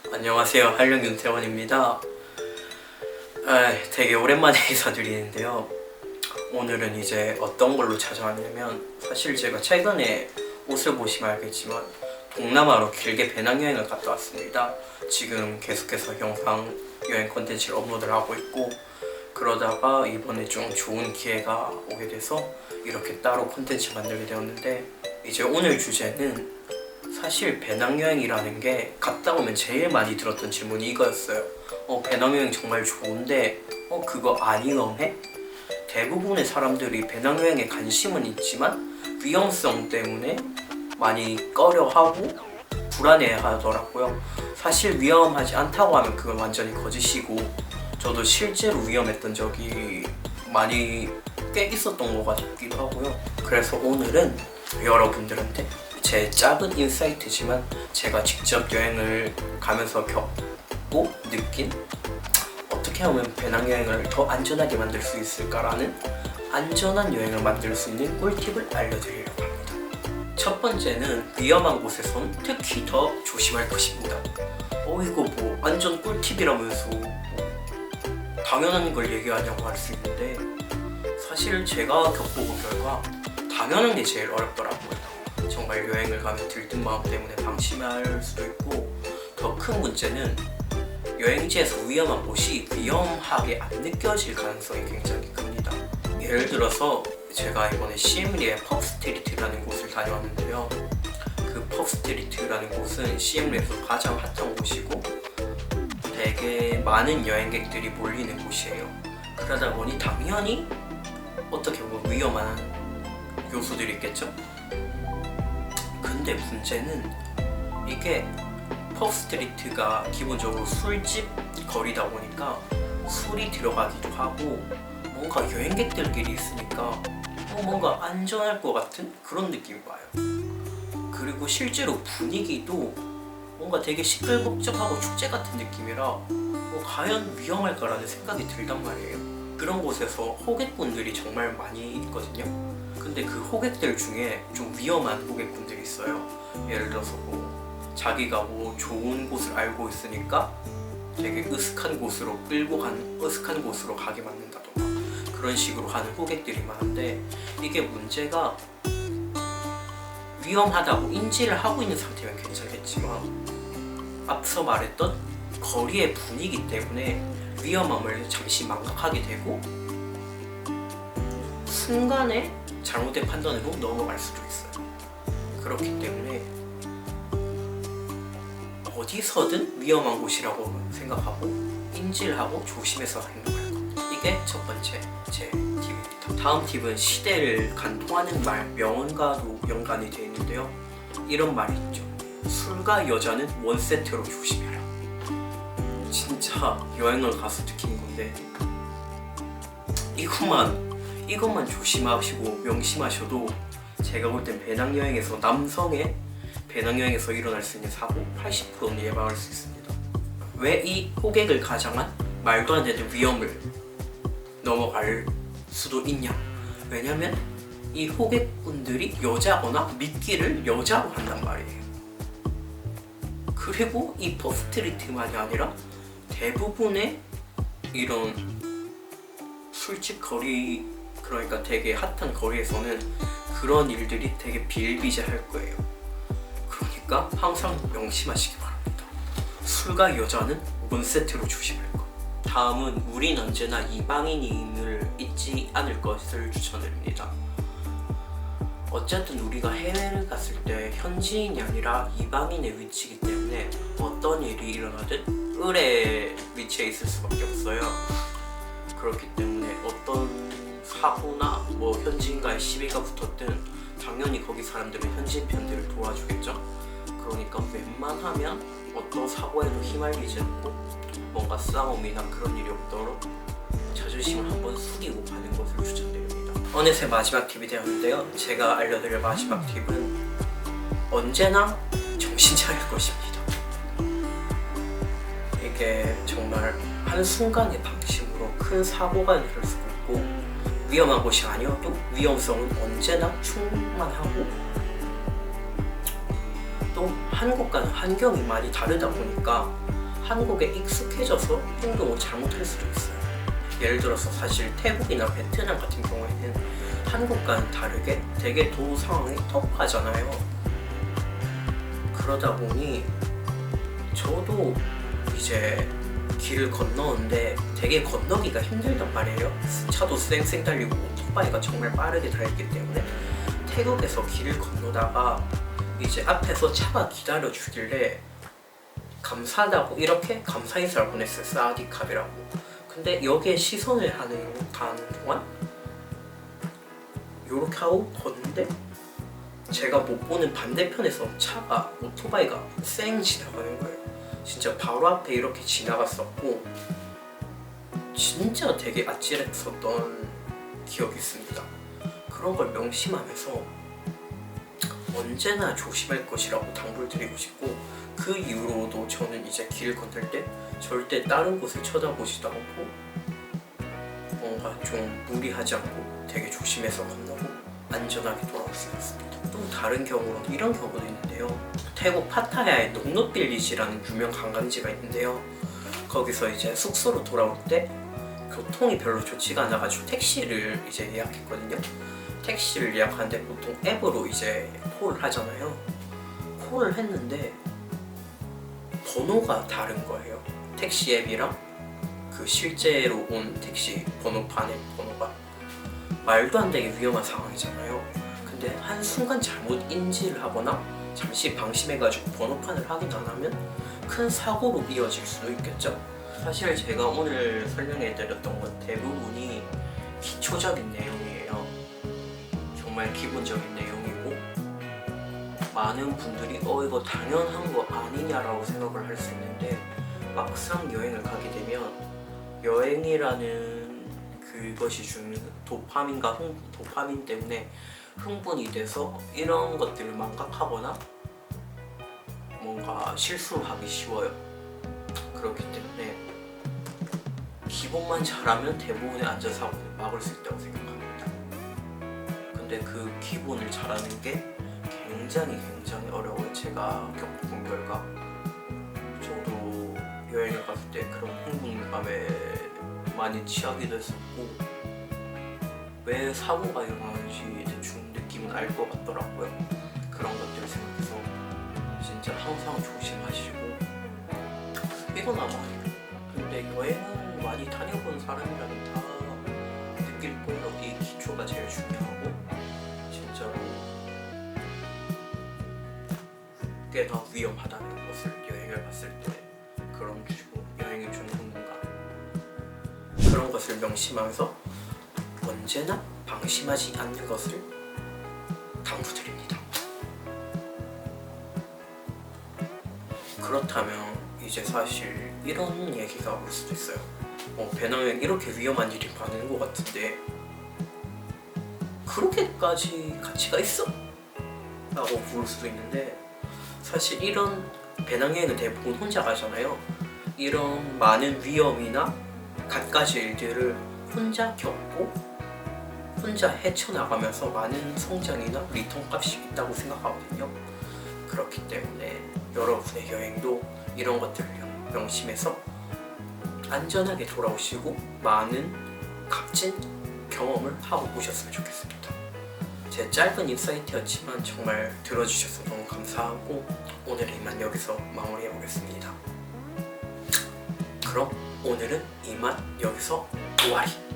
안녕하세요, 한령 윤태원입니다. 되게 오랜만에 인사드리는데요. 오늘은 이제 어떤 걸로 찾아왔냐면, 사실 제가 최근에 옷을 보시면 알겠지만 동남아로 길게 배낭여행을 갔다 왔습니다. 지금 계속해서 영상 여행 콘텐츠를 업로드를 하고 있고, 그러다가 이번에 좀 좋은 기회가 오게 돼서 이렇게 따로 콘텐츠 만들게 되었는데, 이제 오늘 주제는 사실 배낭여행이라는 게 갔다 오면 제일 많이 들었던 질문이 이거였어요. 배낭여행 정말 좋은데 그거 안 위험해? 대부분의 사람들이 배낭여행에 관심은 있지만 위험성 때문에 많이 꺼려하고 불안해하더라고요. 사실 위험하지 않다고 하면 그건 완전히 거짓이고, 저도 실제로 위험했던 적이 많이 꽤 있었던 것 같기도 하고요. 그래서 오늘은 여러분들한테 제 작은 인사이트지만 제가 직접 여행을 가면서 겪고 느낀, 어떻게 하면 배낭여행을 더 안전하게 만들 수 있을까라는, 안전한 여행을 만들 수 있는 꿀팁을 알려드리려고 합니다. 첫 번째는 위험한 곳에선 특히 더 조심할 것입니다. 이거 뭐 안전 꿀팁이라면서 당연한 걸 얘기하냐고 할 수 있는데, 사실 제가 겪어본 결과 당연한 게 제일 어렵더라고요. 정말 여행을 가면 들뜬 마음 때문에 방심할 수도 있고, 더 큰 문제는 여행지에서 위험한 곳이 위험하게 안 느껴질 가능성이 굉장히 큽니다. 예를 들어서 제가 이번에 시엠리의 펍스트리트라는 곳을 다녀왔는데요. 그 펍스트리트라는 곳은 시엠리에서 가장 핫한 곳이고 되게 많은 여행객들이 몰리는 곳이에요. 그러다 보니 당연히 어떻게 보면 위험한 요소들이 있겠죠? 근데 문제는 이게 펍스트리트가 기본적으로 술집 거리다 보니까 술이 들어가기도 하고, 뭔가 여행객들끼리 있으니까 뭔가 안전할 것 같은 그런 느낌이 와요. 그리고 실제로 분위기도 뭔가 되게 시끌벅적하고 축제 같은 느낌이라 과연 위험할까라는 생각이 들단 말이에요. 그런 곳에서 호객분들이 정말 많이 있거든요. 근데 그 호객들 중에 좀 위험한 호객분들이 있어요. 예를 들어서 자기가 좋은 곳을 알고 있으니까 되게 으슥한 곳으로 으슥한 곳으로 가게 만든다던가 그런 식으로 하는 호객들이 많은데, 이게 문제가 위험하다고 인지를 하고 있는 상태면 괜찮겠지만 앞서 말했던 거리의 분위기 때문에 위험함을 잠시 망각하게 되고 순간에 잘못된 판단으로 넘어갈 수도 있어요. 그렇기 때문에 어디서든 위험한 곳이라고 생각하고 인지를 하고 조심해서 행동할 겁니다. 이게 첫 번째 제 팁입니다. 다음 팁은 시대를 간통하는 말, 명언과도 연관이 되어 있는데요. 이런 말이 있죠. 술과 여자는 원세트로 조심해라. 진짜 여행을 가서 느낀 건데, 이것만 조심하시고 명심하셔도 제가 볼 땐 배낭여행에서, 남성의 배낭여행에서 일어날 수 있는 사고 80%는 예방할 수 있습니다. 왜 이 호객을 가장한 말도 안 되는 위험을 넘어갈 수도 있냐? 왜냐면 이 호객분들이 여자거나 미끼를 여자로 한단 말이에요. 그리고 이 펍스트리트만이 아니라 대부분의 이런 술집 거리, 그러니까 되게 핫한 거리에서는 그런 일들이 되게 비일비재할 거예요. 그러니까 항상 명심하시기 바랍니다. 술과 여자는 원세트로 조심할 것. 다음은 우린 언제나 이방인임을 잊지 않을 것을 추천드립니다. 어쨌든 우리가 해외를 갔을 때 현지인이 아니라 이방인의 위치이기 때문에 어떤 일이 일어나든 을의 위치에 있을 수밖에 없어요. 그렇기 때문에 어떤 사고나 현지인과의 시비가 붙었든 당연히 거기 사람들은 현지인 편들을 도와주겠죠. 그러니까 웬만하면 어떤 사고에도 휘말리지 않고 뭔가 싸움이나 그런 일이 없도록 자존심을 한번 숙이고 가는 것을 추천드립니다. 어느새 마지막 팁이 되었는데요. 제가 알려드릴 마지막 팁은 언제나 정신 차릴 것입니다. 이게 정말 한순간의 방심으로 큰 사고가 일어날 수도 있고, 위험한 곳이 아니어도 위험성은 언제나 충만하고, 또 한국과는 환경이 많이 다르다 보니까 한국에 익숙해져서 행동을 잘못할 수도 있어요. 예를 들어서 사실 태국이나 베트남 같은 경우에는 한국과는 다르게 되게 도로 상황이 터프하잖아요. 그러다 보니 저도 이제 길을 건너는데 되게 건너기가 힘들단 말이에요. 차도 쌩쌩 달리고 오토바이가 정말 빠르게 달리기 때문에 태국에서 길을 건너다가 이제 앞에서 차가 기다려 주길래 감사하다고 이렇게 감사 인사를 보냈어요. 사디캅이라고. 근데 여기에 시선을 가는 동안 요렇게 하고 걷는데 제가 못 보는 반대편에서 차가 오토바이가 쌩 지나가는 거예요. 진짜 바로 앞에 이렇게 지나갔었고 진짜 되게 아찔했었던 기억이 있습니다. 그런 걸 명심하면서 언제나 조심할 것이라고 당부를 드리고 싶고, 그 이후로도 저는 이제 길 건널 때 절대 다른 곳을 쳐다보지도 않고 뭔가 좀 무리하지 않고 되게 조심해서 건너고 안전하게 돌아올 수 있습니다. 또 다른 경우로는 이런 경우도 있는데요. 태국 파타야에 농노빌리지라는 유명 관광지가 있는데요. 거기서 이제 숙소로 돌아올 때 교통이 별로 좋지가 않아가지고 택시를 이제 예약했거든요. 택시를 예약하는데 보통 앱으로 이제 콜을 하잖아요. 콜을 했는데 번호가 다른 거예요. 택시 앱이랑 그 실제로 온 택시 번호판의 번호가 말도 안 되게 위험한 상황이잖아요. 근데 한순간 잘못 인지를 하거나 잠시 방심해가지고 번호판을 확인 안 하면 큰 사고로 이어질 수도 있겠죠. 사실 제가 오늘 설명해드렸던 건 대부분이 기초적인 내용이에요. 정말 기본적인 내용이고 많은 분들이 이거 당연한 거 아니냐라고 생각을 할 수 있는데 막상 여행을 가게 되면 여행이라는 그것이 주는 도파민과 도파민 때문에 흥분이 돼서 이런 것들을 망각하거나 뭔가 실수하기 쉬워요. 그렇기 때문에 기본만 잘하면 대부분의 안전사고를 막을 수 있다고 생각합니다. 근데 그 기본을 잘하는 게 굉장히 어려워요. 제가 겪은 결과 저도 여행을 갔을 때 그런 흥분감에 많이 취하기도 했었고 왜 사고가 일어나는지 대충 느낌은 알 것 같더라고요. 그런 것들을 생각해서 진짜 항상 조심하시고 이건 아마 근데 여행은 많이 다녀본 사람이라면 다 느낄 거예요. 이 기초가 제일 중요하고 진짜로 꽤나 위험하다는 것을 여행을 갔을 때 그런 식으로 여행이 주는 흥분감 그런 것을 명심하면서 언제나 방심하지 않는 것을 당부드립니다. 그렇다면 이제 사실 이런 얘기가 올 수도 있어요. 배낭여행 이렇게 위험한 일이 많은 것 같은데 그렇게까지 가치가 있어? 라고 물을 수도 있는데 사실 이런 배낭여행은 대부분 혼자 가잖아요. 이런 많은 위험이나 갖가지 일들을 혼자 겪고 혼자 헤쳐나가면서 많은 성장이나 리턴 값이 있다고 생각하거든요. 그렇기 때문에 여러분의 여행도 이런 것들을 명심해서 안전하게 돌아오시고 많은 값진 경험을 하고 오셨으면 좋겠습니다. 제 짧은 인사이트였지만 정말 들어주셔서 너무 감사하고 오늘 이만 여기서 마무리해 보겠습니다. 그럼 오늘은 이만 여기서終わり